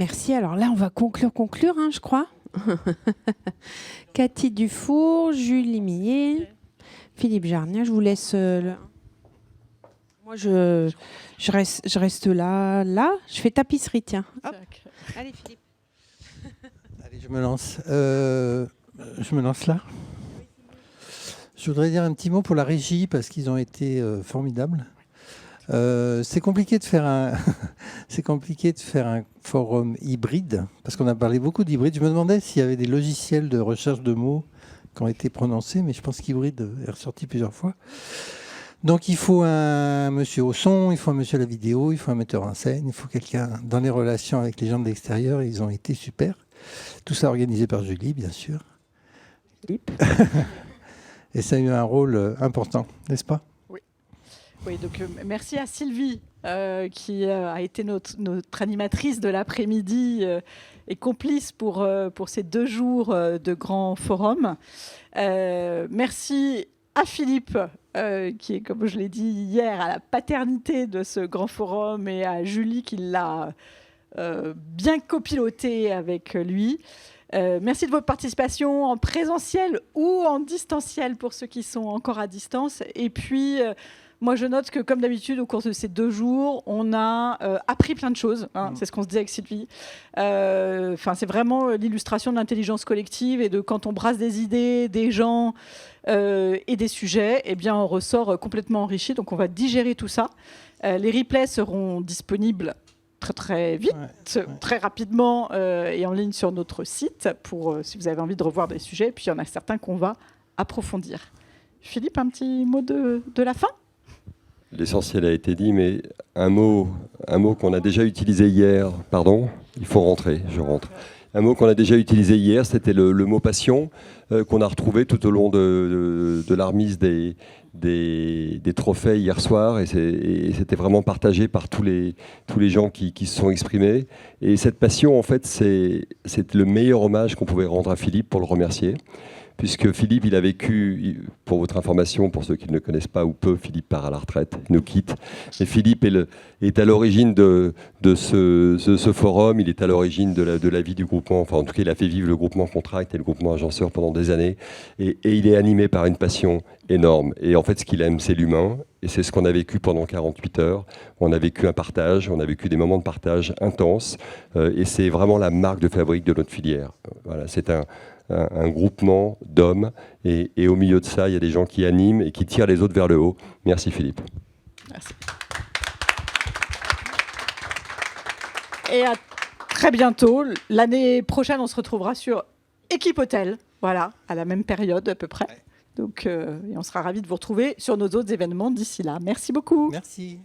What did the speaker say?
Merci. Alors là, on va conclure, hein, je crois. Cathy Dufour, Julie Millet, Philippe Jarnier. Je vous laisse. Moi, je reste là. Je fais tapisserie, tiens. Hop. Allez, Philippe. Allez, je me lance. Je me lance là. Je voudrais dire un petit mot pour la régie parce qu'ils ont été formidables. C'est compliqué de faire un forum hybride parce qu'on a parlé beaucoup d'hybride. Je me demandais s'il y avait des logiciels de recherche de mots qui ont été prononcés, mais je pense qu'hybride est ressorti plusieurs fois. Donc il faut un monsieur au son, il faut un monsieur à la vidéo, il faut un metteur en scène, il faut quelqu'un dans les relations avec les gens de l'extérieur. Ils ont été super. Tout ça organisé par Julie, bien sûr. Philippe. Et ça a eu un rôle important, n'est-ce pas ? Oui, donc merci à Sylvie qui a été notre animatrice de l'après-midi et complice pour ces 2 jours de grand forum. Merci à Philippe qui est, comme je l'ai dit hier, à la paternité de ce grand forum et à Julie qui l'a bien copiloté avec lui. Merci de votre participation en présentiel ou en distanciel pour ceux qui sont encore à distance. Et puis, moi, je note que, comme d'habitude, au cours de ces 2 jours, on a appris plein de choses. Hein, c'est ce qu'on se dit avec Sylvie. C'est vraiment l'illustration de l'intelligence collective et de quand on brasse des idées, des gens et des sujets, eh bien, on ressort complètement enrichi. Donc, on va digérer tout ça. Les replays seront disponibles très vite, très rapidement et en ligne sur notre site pour si vous avez envie de revoir des sujets. Et puis, il y en a certains qu'on va approfondir. Philippe, un petit mot de la fin ? L'essentiel a été dit, mais un mot qu'on a déjà utilisé hier. Pardon, il faut rentrer, je rentre. Un mot qu'on a déjà utilisé hier, c'était le mot passion, qu'on a retrouvé tout au long de la remise des trophées hier soir, et c'était vraiment partagé par tous les gens qui se sont exprimés. Et cette passion, en fait, c'est le meilleur hommage qu'on pouvait rendre à Philippe pour le remercier. Puisque Philippe, il a vécu, pour votre information, pour ceux qui ne le connaissent pas ou peu, Philippe part à la retraite, il nous quitte. Et Philippe est à l'origine de ce forum, il est à l'origine de la vie du groupement, enfin en tout cas il a fait vivre le groupement Contract et le groupement Agenceur pendant des années. Et il est animé par une passion énorme. Et en fait, ce qu'il aime, c'est l'humain. Et c'est ce qu'on a vécu pendant 48 heures. On a vécu un partage, on a vécu des moments de partage intenses. Et c'est vraiment la marque de fabrique de notre filière. Voilà, c'est un groupement d'hommes et au milieu de ça, il y a des gens qui animent et qui tirent les autres vers le haut. Merci Philippe. Merci. Et à très bientôt. L'année prochaine, on se retrouvera sur Équipe Hôtel, voilà, à la même période à peu près. Donc, et on sera ravis de vous retrouver sur nos autres événements d'ici là. Merci beaucoup. Merci.